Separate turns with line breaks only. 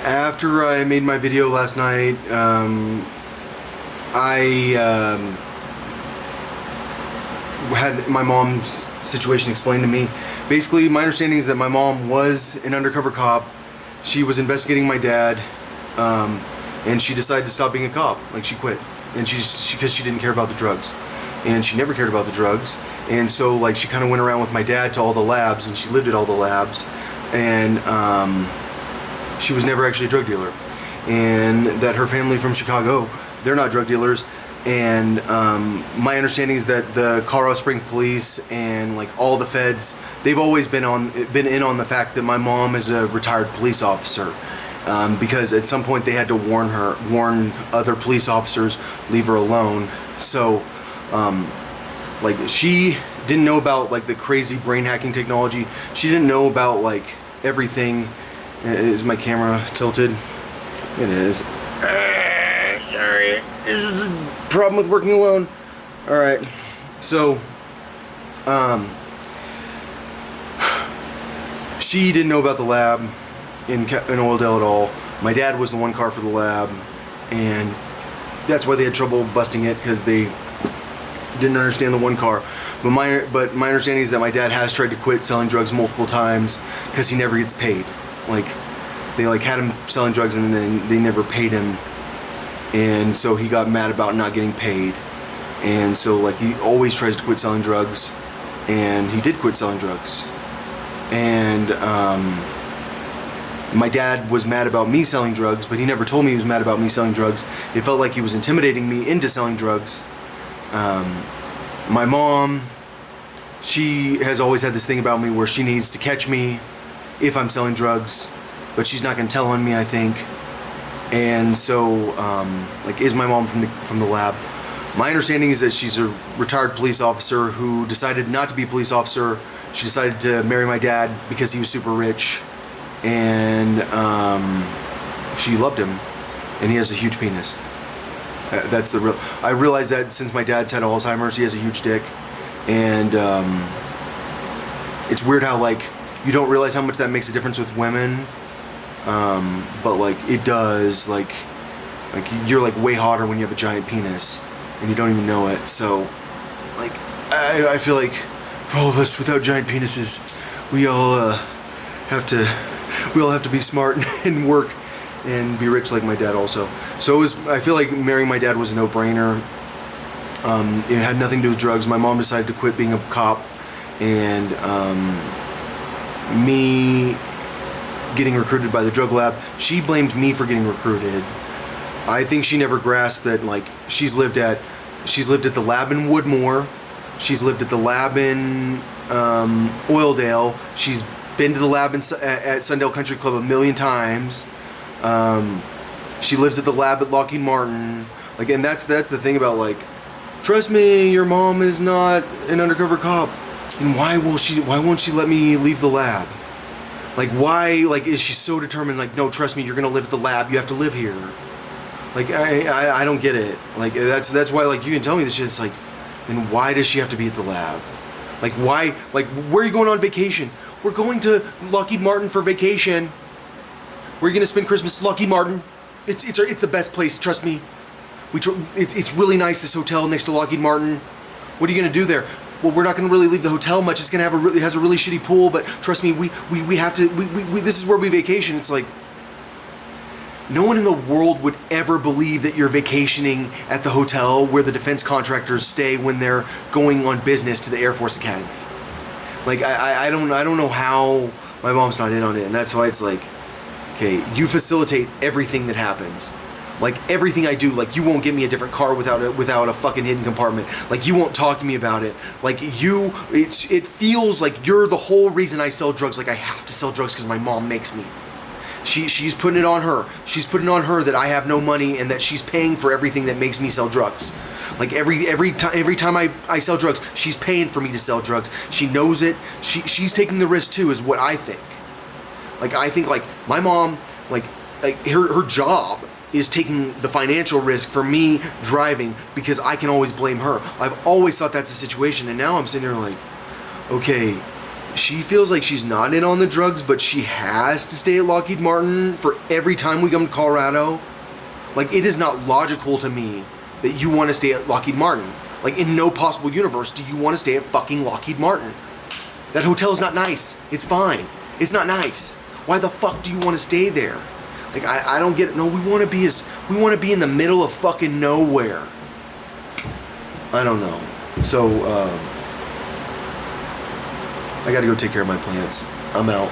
After I made my video last night, I had my mom's situation explained to me. Basically, my understanding is that my mom was an undercover cop. She was investigating my dad, and she decided to stop being a cop. Like, she quit, and because she didn't care about the drugs, and she never cared about the drugs. And so, like, she kind of went around with my dad to all the labs, and she lived at all the labs, and she was never actually a drug dealer. And that her family from Chicago, they're not drug dealers. And my understanding is that the Colorado Springs police and like all the feds, they've always been in on the fact that my mom is a retired police officer, because at some point they had to warn other police officers, leave her alone. So like, she didn't know about like the crazy brain hacking technology. She didn't know about like everything. Is my camera tilted? It is. Sorry. This is a problem with working alone. Alright. So, she didn't know about the lab in Oildale at all. My dad was the one car for the lab, and that's why they had trouble busting it, because they didn't understand the one car. But my understanding is that my dad has tried to quit selling drugs multiple times because he never gets paid. Like, they like had him selling drugs and then they never paid him, and so he got mad about not getting paid. And so like, he always tries to quit selling drugs, and he did quit selling drugs. And my dad was mad about me selling drugs, but he never told me he was mad about me selling drugs. It felt like he was intimidating me into selling drugs. My mom, she has always had this thing about me where she needs to catch me if I'm selling drugs, but she's not gonna tell on me, I think. And so, like, is my mom from the lab? My understanding is that she's a retired police officer who decided not to be a police officer. She decided to marry my dad because he was super rich, and she loved him, and he has a huge penis. That's the real. I realize that since my dad's had Alzheimer's, he has a huge dick, and it's weird how like you don't realize how much that makes a difference with women, but like it does. Like you're like way hotter when you have a giant penis, and you don't even know it. So, like I feel like for all of us without giant penises, we all have to be smart and work and be rich like my dad also. So I feel like marrying my dad was a no-brainer. It had nothing to do with drugs. My mom decided to quit being a cop, and me getting recruited by the drug lab, she blamed me for getting recruited. I think she never grasped that like she's lived at the lab in Woodmore, she's lived at the lab in Oildale, she's been to the lab at Sundale Country Club a million times. She lives at the lab at Lockheed Martin. Like, and that's the thing about like, trust me, your mom is not an undercover cop. And why won't she let me leave the lab? Like, why, like, is she so determined, like, no, trust me, you're gonna live at the lab, you have to live here. Like, I don't get it. Like, that's why, like, you can tell me this shit, it's like, then why does she have to be at the lab? Like, why, like, where are you going on vacation? We're going to Lockheed Martin for vacation. Where are you gonna spend Christmas? Lockheed Martin. It's the best place, trust me. It's really nice, this hotel next to Lockheed Martin. What are you gonna do there? Well, we're not gonna really leave the hotel much. It's gonna have it has a really shitty pool, but trust me, we have to. This is where we vacation. It's like, no one in the world would ever believe that you're vacationing at the hotel where the defense contractors stay when they're going on business to the Air Force Academy. Like, I don't know how my mom's not in on it, and that's why it's like, okay, you facilitate everything that happens. Like, everything I do, like, you won't get me a different car without a fucking hidden compartment. Like, you won't talk to me about it. Like, it feels like you're the whole reason I sell drugs. Like, I have to sell drugs because my mom makes me. She's putting it on her. She's putting it on her that I have no money and that she's paying for everything that makes me sell drugs. Like, every time I sell drugs, she's paying for me to sell drugs. She knows it. She's taking the risk too, is what I think. Like, I think, like, my mom, like her job is taking the financial risk for me driving because I can always blame her. I've always thought that's the situation, and now I'm sitting here like, okay, she feels like she's not in on the drugs, but she has to stay at Lockheed Martin for every time we come to Colorado. Like, it is not logical to me that you want to stay at Lockheed Martin. Like, in no possible universe do you want to stay at fucking Lockheed Martin. That hotel is not nice. It's fine. It's not nice. Why the fuck do you want to stay there? Like, I don't get it. No, we want to be in the middle of fucking nowhere. I don't know. So, I gotta go take care of my plants. I'm out.